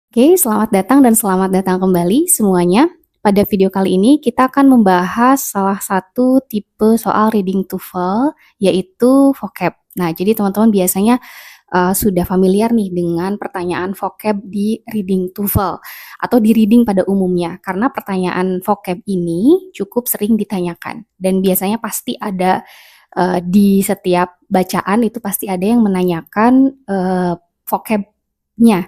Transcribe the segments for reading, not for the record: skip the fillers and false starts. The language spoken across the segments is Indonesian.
Oke, selamat datang dan selamat datang kembali semuanya. Pada video kali ini kita akan membahas salah satu tipe soal reading TOEFL, yaitu vocab. Nah, jadi teman-teman biasanya sudah familiar nih dengan pertanyaan vocab di reading TOEFL atau di reading pada umumnya, karena pertanyaan vocab ini cukup sering ditanyakan dan biasanya pasti ada di setiap bacaan itu pasti ada yang menanyakan vocabnya.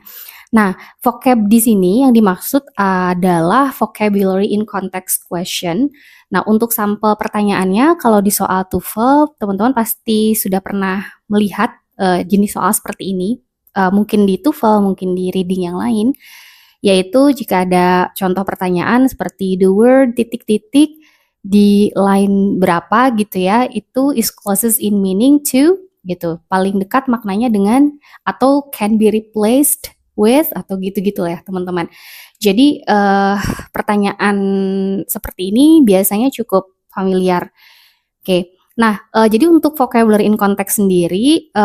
Nah, vocab di sini yang dimaksud adalah vocabulary in context question. Nah, untuk sampel pertanyaannya, kalau di soal TOEFL, teman-teman pasti sudah pernah melihat jenis soal seperti ini. Mungkin di TOEFL, mungkin di reading yang lain. Yaitu jika ada contoh pertanyaan seperti the word titik-titik di line berapa gitu ya, itu is closest in meaning to gitu. Paling dekat maknanya dengan atau can be replaced with atau gitu-gitu ya teman-teman. Jadi pertanyaan seperti ini biasanya cukup familiar. Oke, nah jadi untuk vocabulary in context sendiri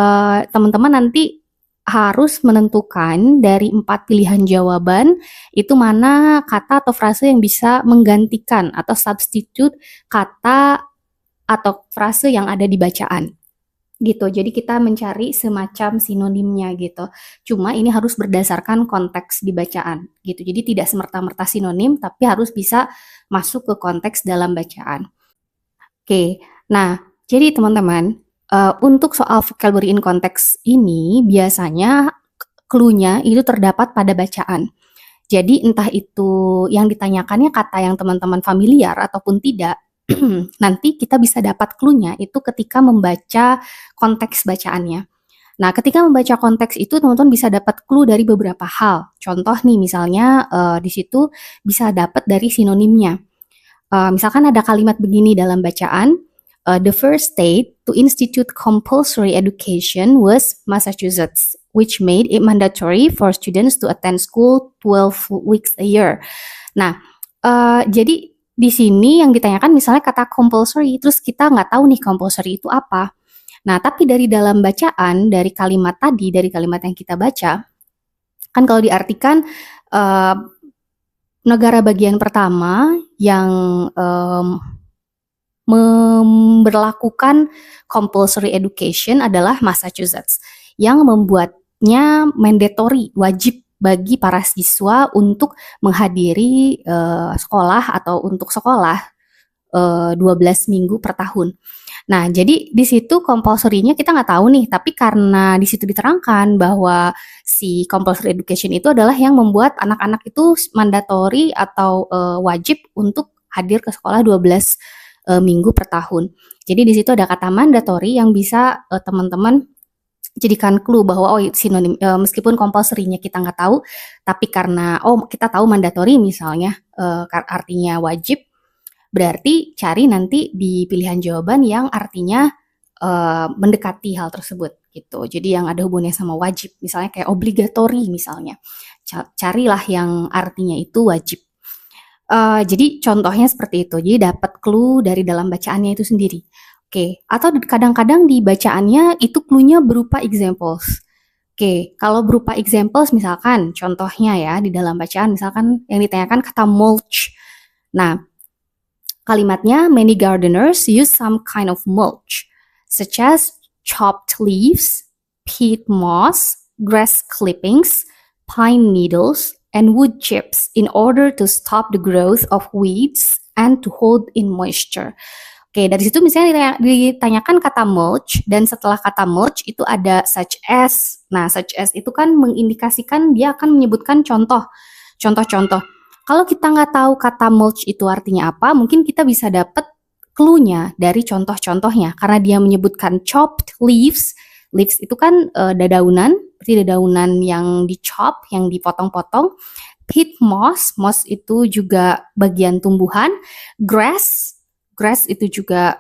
teman-teman nanti harus menentukan dari 4 pilihan jawaban itu mana kata atau frase yang bisa menggantikan atau substitute kata atau frase yang ada di bacaan gitu. Jadi kita mencari semacam sinonimnya gitu. Cuma ini harus berdasarkan konteks di bacaan gitu. Jadi tidak semerta-merta sinonim tapi harus bisa masuk ke konteks dalam bacaan. Oke. Nah, jadi teman-teman, untuk soal vocabulary in context ini biasanya clue-nya itu terdapat pada bacaan. Jadi entah itu yang ditanyakannya kata yang teman-teman familiar ataupun tidak, nanti kita bisa dapat clue-nya itu ketika membaca konteks bacaannya. Nah, ketika membaca konteks itu teman-teman bisa dapat clue dari beberapa hal. Contoh nih misalnya di situ bisa dapat dari sinonimnya. Misalkan ada kalimat begini dalam bacaan, the first state to institute compulsory education was Massachusetts, which made it mandatory for students to attend school 12 weeks a year. Nah, jadi di sini yang ditanyakan misalnya kata compulsory, terus kita nggak tahu nih compulsory itu apa. Nah, tapi dari dalam bacaan, dari kalimat tadi, dari kalimat yang kita baca, kan kalau diartikan negara bagian pertama yang memberlakukan compulsory education adalah Massachusetts yang membuatnya mandatory, wajib bagi para siswa untuk menghadiri sekolah atau untuk sekolah 12 minggu per tahun. Nah, jadi di situ compulsory-nya kita nggak tahu nih, tapi karena di situ diterangkan bahwa si compulsory education itu adalah yang membuat anak-anak itu mandatory atau wajib untuk hadir ke sekolah 12 minggu per tahun. Jadi di situ ada kata mandatory yang bisa teman-teman jadikan clue bahwa sinonim meskipun compulsory-nya kita nggak tahu, tapi karena kita tahu mandatory misalnya artinya wajib, berarti cari nanti di pilihan jawaban yang artinya mendekati hal tersebut gitu. Jadi yang ada hubungannya sama wajib, misalnya kayak obligatory misalnya. Carilah yang artinya itu wajib. Jadi contohnya seperti itu. Jadi dapat clue dari dalam bacaannya itu sendiri. Oke, atau kadang-kadang di bacaannya itu clue-nya berupa examples. Oke, kalau berupa examples misalkan contohnya ya di dalam bacaan misalkan yang ditanyakan kata mulch. Nah, kalimatnya many gardeners use some kind of mulch such as chopped leaves, peat moss, grass clippings, pine needles, and wood chips in order to stop the growth of weeds and to hold in moisture. Oke, dari situ misalnya ditanyakan kata mulch dan setelah kata mulch itu ada such as. Nah, such as itu kan mengindikasikan dia akan menyebutkan contoh-contoh. Kalau kita nggak tahu kata mulch itu artinya apa, mungkin kita bisa dapat clue-nya dari contoh-contohnya karena dia menyebutkan chopped leaves. Leaves itu kan dedaunan, seperti dedaunan yang di-chop, yang dipotong-potong. Peat moss, moss itu juga bagian tumbuhan. Grass itu juga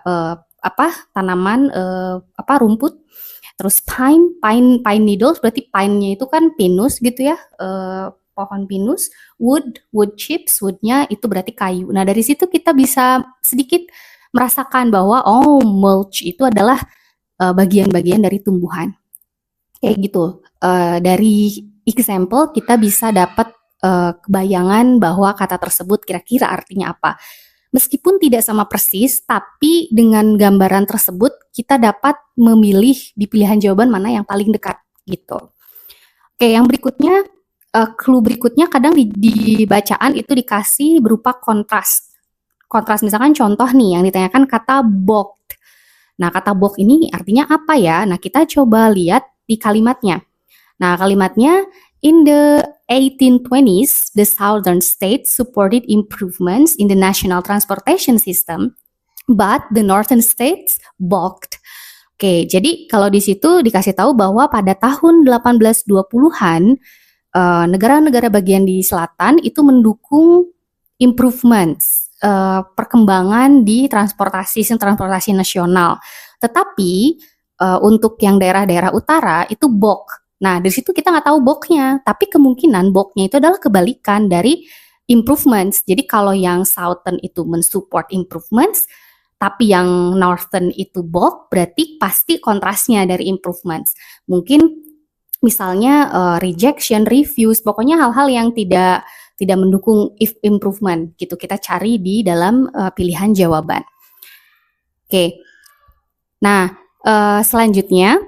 tanaman rumput. Terus pine needles berarti pine-nya itu kan pinus gitu ya, pohon pinus. Wood chips, wood-nya itu berarti kayu. Nah, dari situ kita bisa sedikit merasakan bahwa mulch itu adalah bagian-bagian dari tumbuhan. Kayak gitu. Dari example kita bisa dapat kebayangan bahwa kata tersebut kira-kira artinya apa. Meskipun tidak sama persis, tapi dengan gambaran tersebut kita dapat memilih di pilihan jawaban mana yang paling dekat gitu. Oke, yang berikutnya, clue berikutnya kadang di bacaan itu dikasih berupa kontras. Kontras misalkan contoh nih yang ditanyakan kata balked. Nah, kata balk ini artinya apa ya? Nah, kita coba lihat di kalimatnya. Nah, kalimatnya in the 1820s, the southern states supported improvements in the national transportation system, but the northern states balked. Oke, jadi kalau di situ dikasih tahu bahwa pada tahun 1820-an negara-negara bagian di selatan itu mendukung improvements, perkembangan di transportasi nasional. Tetapi untuk yang daerah-daerah utara itu balk. Nah, dari situ kita nggak tahu balknya, tapi kemungkinan balknya itu adalah kebalikan dari improvements. Jadi kalau yang southern itu mensupport improvements, tapi yang northern itu balk, berarti pasti kontrasnya dari improvements. Mungkin misalnya rejection, refuse, pokoknya hal-hal yang tidak mendukung improvement gitu. Kita cari di dalam pilihan jawaban. Oke. Nah, selanjutnya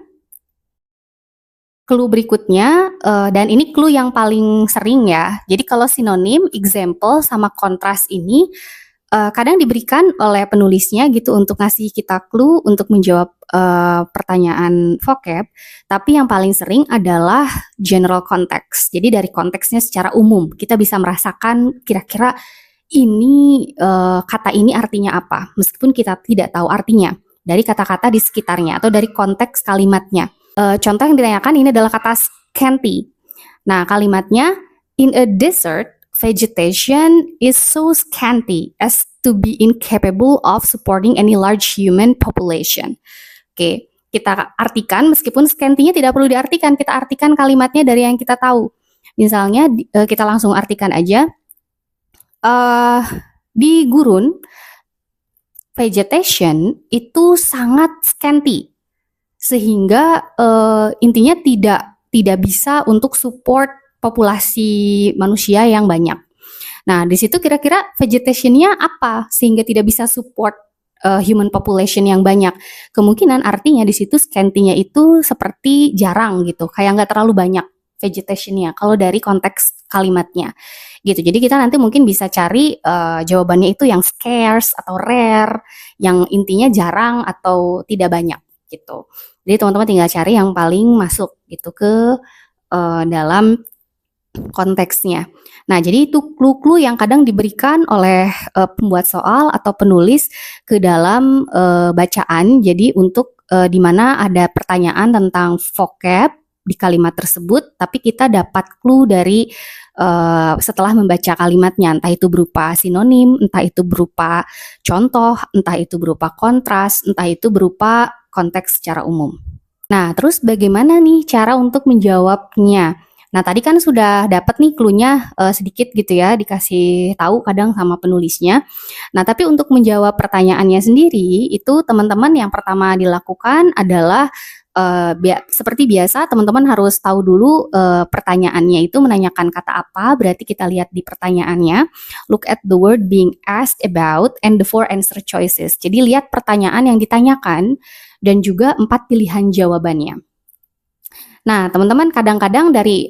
clue berikutnya, dan ini clue yang paling sering ya. Jadi kalau sinonim, example, sama kontras ini kadang diberikan oleh penulisnya gitu untuk ngasih kita clue untuk menjawab pertanyaan vocab. Tapi yang paling sering adalah general context. Jadi dari konteksnya secara umum, kita bisa merasakan kira-kira ini kata ini artinya apa, meskipun kita tidak tahu artinya dari kata-kata di sekitarnya atau dari konteks kalimatnya. Contoh yang ditanyakan ini adalah kata scanty. Nah, kalimatnya in a desert, vegetation is so scanty as to be incapable of supporting any large human population. Oke, kita artikan meskipun scanty-nya tidak perlu diartikan, kita artikan kalimatnya dari yang kita tahu. Misalnya kita langsung artikan aja di gurun vegetation itu sangat scanty. Sehingga intinya tidak bisa untuk support populasi manusia yang banyak. Nah, di situ kira-kira vegetation-nya apa sehingga tidak bisa support human population yang banyak? Kemungkinan artinya di situ scanty-nya itu seperti jarang gitu, kayak nggak terlalu banyak vegetation-nya kalau dari konteks kalimatnya gitu. Jadi kita nanti mungkin bisa cari jawabannya itu yang scarce atau rare, yang intinya jarang atau tidak banyak gitu. Jadi teman-teman tinggal cari yang paling masuk gitu ke dalam konteksnya. Nah, jadi itu clue-clue yang kadang diberikan oleh pembuat soal atau penulis ke dalam bacaan. Jadi untuk di mana ada pertanyaan tentang vocab di kalimat tersebut, tapi kita dapat clue dari setelah membaca kalimatnya, entah itu berupa sinonim, entah itu berupa contoh, entah itu berupa kontras, entah itu berupa konteks secara umum. Nah, terus bagaimana nih cara untuk menjawabnya? Nah, tadi kan sudah dapat nih clue-nya sedikit gitu ya, dikasih tahu kadang sama penulisnya. Nah, tapi untuk menjawab pertanyaannya sendiri, itu teman-teman yang pertama dilakukan adalah seperti biasa, teman-teman harus tahu dulu pertanyaannya itu menanyakan kata apa, berarti kita lihat di pertanyaannya. Look at the word being asked about and the 4 answer choices. Jadi lihat pertanyaan yang ditanyakan dan juga 4 pilihan jawabannya. Nah, teman-teman kadang-kadang dari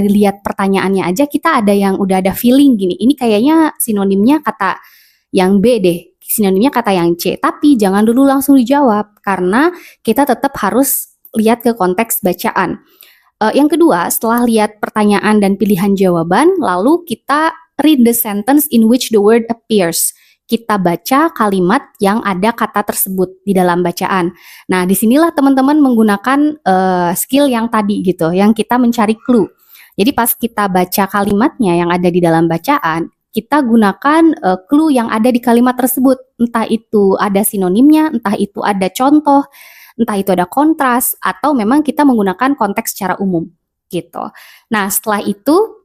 lihat pertanyaannya aja kita ada yang udah ada feeling gini. Ini kayaknya sinonimnya kata yang B deh, sinonimnya kata yang C. Tapi jangan dulu langsung dijawab karena kita tetap harus lihat ke konteks bacaan. Yang kedua, setelah lihat pertanyaan dan pilihan jawaban, lalu kita read the sentence in which the word appears. Kita baca kalimat yang ada kata tersebut di dalam bacaan. Nah, disinilah teman-teman menggunakan skill yang tadi gitu, yang kita mencari clue. Jadi pas kita baca kalimatnya yang ada di dalam bacaan, kita gunakan clue yang ada di kalimat tersebut. Entah itu ada sinonimnya, entah itu ada contoh, entah itu ada kontras, atau memang kita menggunakan konteks secara umum gitu. Nah, setelah itu,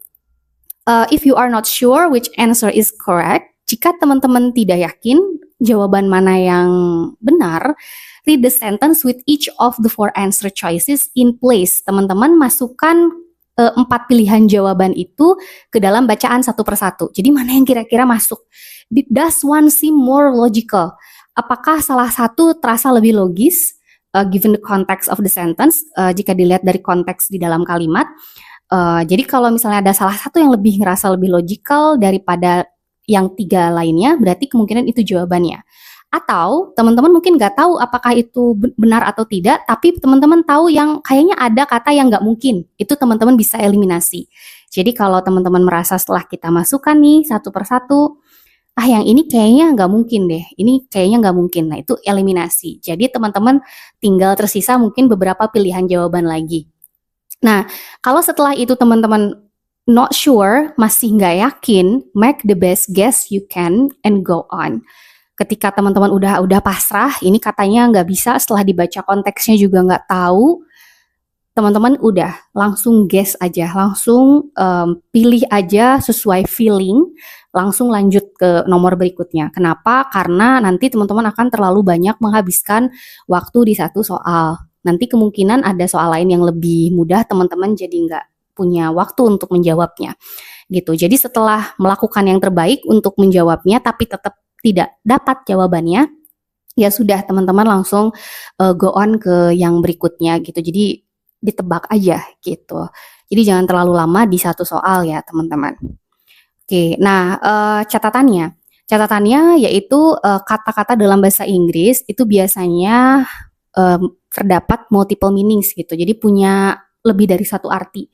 if you are not sure which answer is correct, jika teman-teman tidak yakin jawaban mana yang benar, read the sentence with each of the 4 answer choices in place. Teman-teman masukkan 4 pilihan jawaban itu ke dalam bacaan satu persatu. Jadi mana yang kira-kira masuk? Does one seem more logical? Apakah salah satu terasa lebih logis given the context of the sentence, jika dilihat dari konteks di dalam kalimat? Jadi kalau misalnya ada salah satu yang ngerasa lebih logical daripada yang 3 lainnya, berarti kemungkinan itu jawabannya. Atau teman-teman mungkin nggak tahu apakah itu benar atau tidak, tapi teman-teman tahu yang kayaknya ada kata yang nggak mungkin, itu teman-teman bisa eliminasi. Jadi kalau teman-teman merasa setelah kita masukkan nih satu persatu, yang ini kayaknya nggak mungkin deh, ini kayaknya nggak mungkin, nah itu eliminasi. Jadi teman-teman tinggal tersisa mungkin beberapa pilihan jawaban lagi. Nah, kalau setelah itu teman-teman not sure, masih nggak yakin, make the best guess you can and go on. Ketika teman-teman udah pasrah, ini katanya nggak bisa, setelah dibaca konteksnya juga nggak tahu, teman-teman udah langsung guess aja, langsung pilih aja sesuai feeling, langsung lanjut ke nomor berikutnya. Kenapa? Karena nanti teman-teman akan terlalu banyak menghabiskan waktu di satu soal. Nanti kemungkinan ada soal lain yang lebih mudah, teman-teman jadi nggak punya waktu untuk menjawabnya. Gitu. Jadi setelah melakukan yang terbaik untuk menjawabnya, tapi tetap tidak dapat jawabannya, ya sudah teman-teman langsung go on ke yang berikutnya gitu. Jadi ditebak aja gitu. Jadi jangan terlalu lama di satu soal ya teman-teman. Oke, nah catatannya yaitu kata-kata dalam bahasa Inggris itu biasanya terdapat multiple meanings gitu. Jadi punya lebih dari satu arti.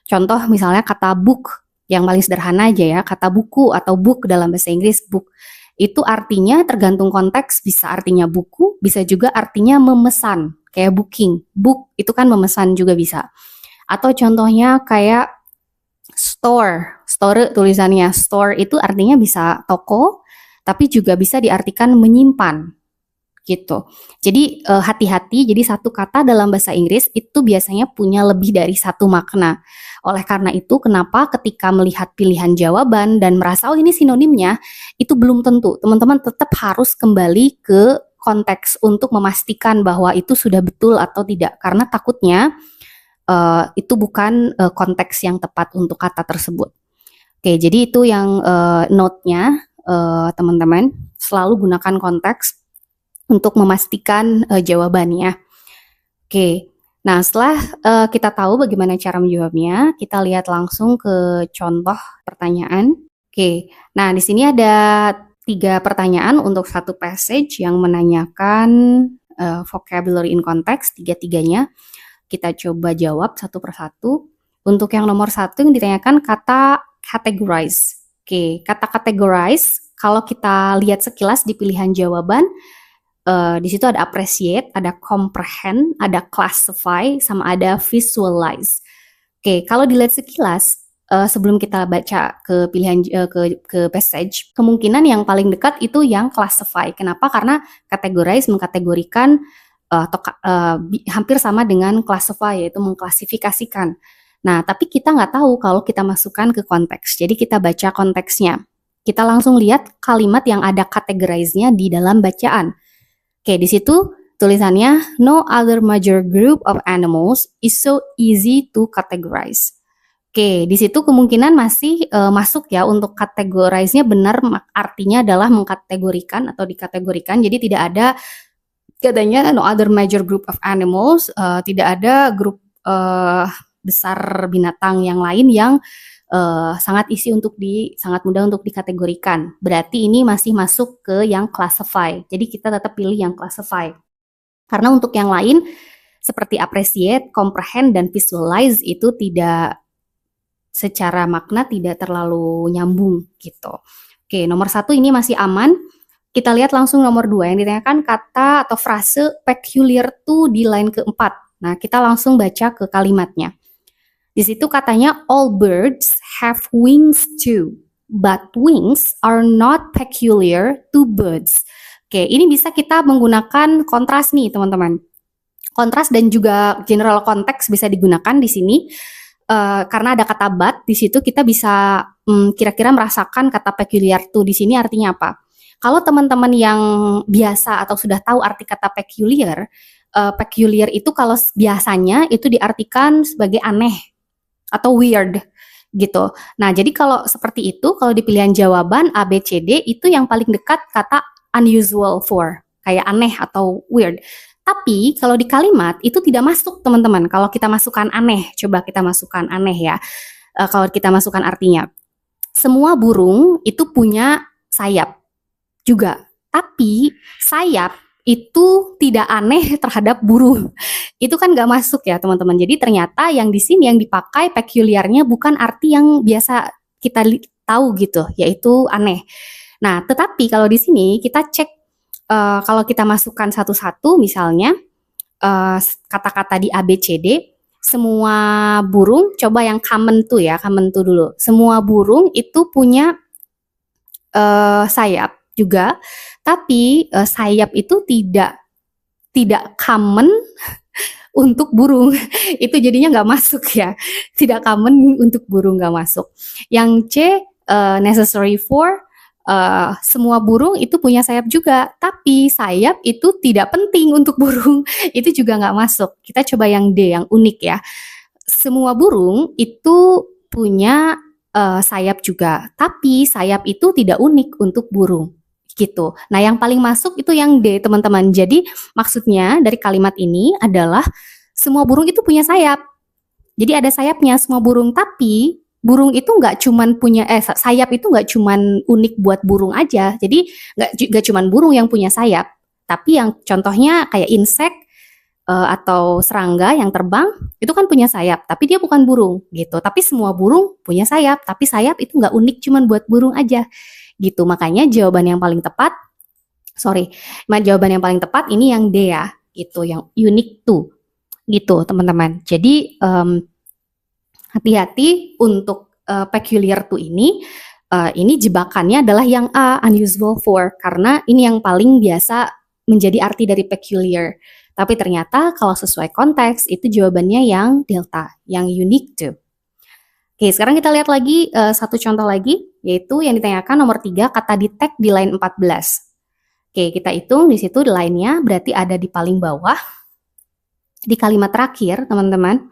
Contoh misalnya kata book, yang paling sederhana aja ya, kata buku atau book dalam bahasa Inggris book. Itu artinya tergantung konteks, bisa artinya buku, bisa juga artinya memesan, kayak booking. Book itu kan memesan juga bisa. Atau contohnya kayak store tulisannya. Store itu artinya bisa toko, tapi juga bisa diartikan menyimpan. Gitu. Jadi hati-hati, jadi satu kata dalam bahasa Inggris itu biasanya punya lebih dari satu makna. Oleh karena itu, kenapa ketika melihat pilihan jawaban dan merasa ini sinonimnya, itu belum tentu. Teman-teman tetap harus kembali ke konteks untuk memastikan bahwa itu sudah betul atau tidak. Karena takutnya itu bukan konteks yang tepat untuk kata tersebut. Oke, jadi itu yang note-nya teman-teman. Selalu gunakan konteks untuk memastikan jawabannya. Oke, nah setelah kita tahu bagaimana cara menjawabnya, kita lihat langsung ke contoh pertanyaan. Oke, nah di sini ada 3 pertanyaan untuk satu passage yang menanyakan vocabulary in context, 3-tiganya. Kita coba jawab satu persatu. Untuk yang nomor 1 yang ditanyakan kata categorize. Oke, kata categorize, kalau kita lihat sekilas di pilihan jawaban, di situ ada appreciate, ada comprehend, ada classify, sama ada visualize. Oke, kalau dilihat sekilas, sebelum kita baca ke pilihan ke passage, kemungkinan yang paling dekat itu yang classify. Kenapa? Karena categorize mengkategorikan hampir sama dengan classify, yaitu mengklasifikasikan. Nah, tapi kita nggak tahu kalau kita masukkan ke konteks. Jadi kita baca konteksnya. Kita langsung lihat kalimat yang ada categorize-nya di dalam bacaan. Oke, di situ tulisannya no other major group of animals is so easy to categorize. Oke, di situ kemungkinan masih masuk ya untuk categorize-nya benar, artinya adalah mengkategorikan atau dikategorikan. Jadi tidak ada katanya no other major group of animals, tidak ada grup besar binatang yang lain yang sangat mudah untuk dikategorikan. Berarti ini masih masuk ke yang classify. Jadi kita tetap pilih yang classify. Karena untuk yang lain seperti appreciate, comprehend, dan visualize itu tidak secara makna tidak terlalu nyambung gitu. Oke, nomor 1 ini masih aman. Kita lihat langsung nomor 2 yang ditanyakan kata atau frase peculiar to di line keempat. Nah, kita langsung baca ke kalimatnya. Di situ katanya all birds have wings too, but wings are not peculiar to birds. Oke, ini bisa kita menggunakan kontras nih teman-teman. Kontras dan juga general context bisa digunakan di sini karena ada kata but. Di situ kita bisa kira-kira merasakan kata peculiar to di sini artinya apa. Kalau teman-teman yang biasa atau sudah tahu arti kata peculiar itu kalau biasanya itu diartikan sebagai aneh atau weird gitu. Nah, jadi kalau seperti itu, kalau di pilihan jawaban A, B, C, D itu yang paling dekat kata unusual for, kayak aneh atau weird. Tapi kalau di kalimat itu tidak masuk teman-teman. Kalau kita masukkan aneh, coba kita masukkan aneh ya. Kalau kita masukkan artinya, semua burung itu punya sayap juga. Tapi sayap itu tidak aneh terhadap burung. Itu kan nggak masuk ya teman-teman. Jadi ternyata yang di sini yang dipakai peculiarnya bukan arti yang biasa kita tahu gitu, yaitu aneh. Nah, tetapi kalau di sini kita cek kalau kita masukkan satu-satu, misalnya kata-kata di A, B, C, D, semua burung, coba yang common tuh ya, common tuh dulu. Semua burung itu punya sayap juga, tapi sayap itu tidak common untuk burung. Itu jadinya nggak masuk ya, tidak common untuk burung, nggak masuk. Yang C, necessary for, semua burung itu punya sayap juga, tapi sayap itu tidak penting untuk burung. Itu juga nggak masuk. Kita coba yang D, yang unik ya. Semua burung itu punya sayap juga, tapi sayap itu tidak unik untuk burung gitu. Nah, yang paling masuk itu yang D, teman-teman. Jadi maksudnya dari kalimat ini adalah semua burung itu punya sayap. Jadi ada sayapnya semua burung, tapi burung itu nggak cuman punya sayap itu nggak cuman unik buat burung aja. Jadi nggak cuman burung yang punya sayap, tapi yang contohnya kayak insek atau serangga yang terbang itu kan punya sayap, tapi dia bukan burung gitu. Tapi semua burung punya sayap, tapi sayap itu nggak unik cuman buat burung aja gitu. Makanya jawaban yang paling tepat, jawaban yang paling tepat ini yang D ya, gitu, yang unique tuh, gitu teman-teman. Jadi hati-hati untuk peculiar to ini jebakannya adalah yang A, unusual for, karena ini yang paling biasa menjadi arti dari peculiar. Tapi ternyata kalau sesuai konteks itu jawabannya yang delta, yang unique to. Oke, sekarang kita lihat lagi satu contoh lagi, yaitu yang ditanyakan nomor 3, kata detect di line 14. Oke, kita hitung di situ line-nya berarti ada di paling bawah, di kalimat terakhir, teman-teman.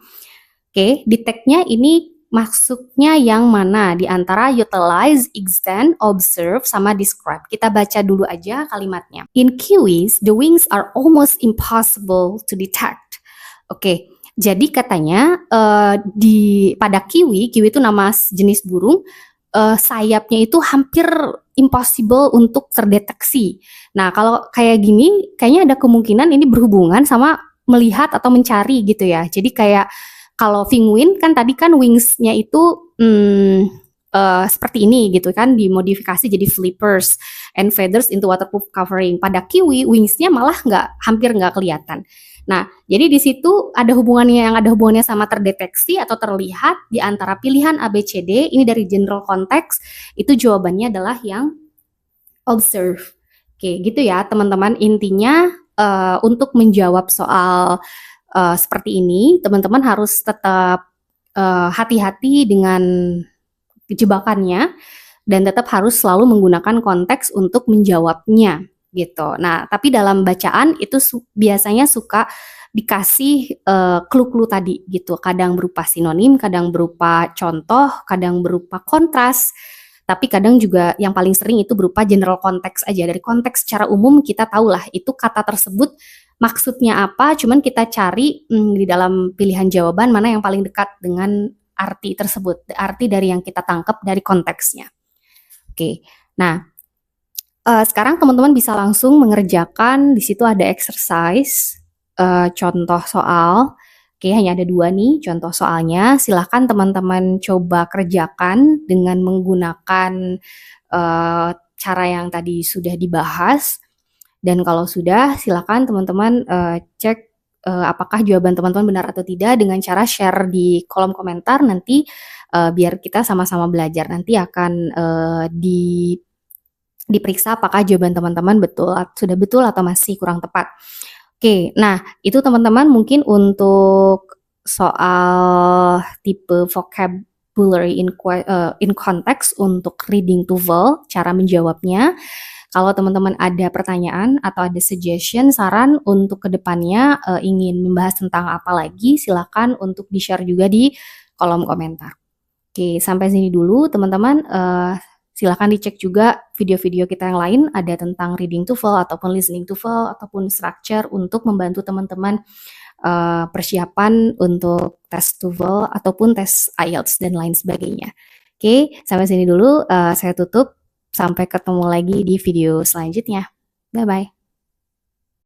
Oke, detect-nya ini maksudnya yang mana di antara utilize, extend, observe, sama describe. Kita baca dulu aja kalimatnya. In kiwis, the wings are almost impossible to detect. Oke, jadi katanya pada kiwi itu nama jenis burung, sayapnya itu hampir impossible untuk terdeteksi. Nah, kalau kayak gini, kayaknya ada kemungkinan ini berhubungan sama melihat atau mencari gitu ya. Jadi kayak kalau penguin kan tadi kan wingsnya itu seperti ini gitu kan, dimodifikasi jadi flippers and feathers into waterproof covering. Pada kiwi wingsnya malah hampir nggak kelihatan. Nah, jadi di situ ada hubungannya sama terdeteksi atau terlihat di antara pilihan A, B, C, D. Ini dari general context, itu jawabannya adalah yang observe. Oke, gitu ya teman-teman. Intinya untuk menjawab soal seperti ini, teman-teman harus tetap hati-hati dengan jebakannya dan tetap harus selalu menggunakan konteks untuk menjawabnya gitu. Nah, tapi dalam bacaan itu biasanya suka dikasih clue-clue tadi gitu. Kadang berupa sinonim, kadang berupa contoh, kadang berupa kontras. Tapi kadang juga yang paling sering itu berupa general konteks aja. Dari konteks secara umum kita tahulah itu kata tersebut maksudnya apa, cuman kita cari di dalam pilihan jawaban mana yang paling dekat dengan arti tersebut, arti dari yang kita tangkap dari konteksnya. Oke, nah sekarang teman-teman bisa langsung mengerjakan, di situ ada exercise, contoh soal. Oke, hanya ada 2 nih contoh soalnya. Silahkan teman-teman coba kerjakan dengan menggunakan cara yang tadi sudah dibahas. Dan kalau sudah, silakan teman-teman cek apakah jawaban teman-teman benar atau tidak dengan cara share di kolom komentar nanti biar kita sama-sama belajar. Nanti akan diperiksa apakah jawaban teman-teman sudah betul atau masih kurang tepat. Oke, nah itu teman-teman mungkin untuk soal tipe vocabulary in context untuk reading TOEFL, cara menjawabnya. Kalau teman-teman ada pertanyaan atau ada suggestion, saran untuk kedepannya ingin membahas tentang apa lagi, silakan untuk di-share juga di kolom komentar. Oke, sampai sini dulu teman-teman. Silahkan dicek juga video-video kita yang lain, ada tentang reading TOEFL ataupun listening TOEFL ataupun structure untuk membantu teman-teman persiapan untuk tes TOEFL ataupun tes IELTS dan lain sebagainya. Oke, sampai sini dulu. Saya tutup. Sampai ketemu lagi di video selanjutnya. Bye-bye.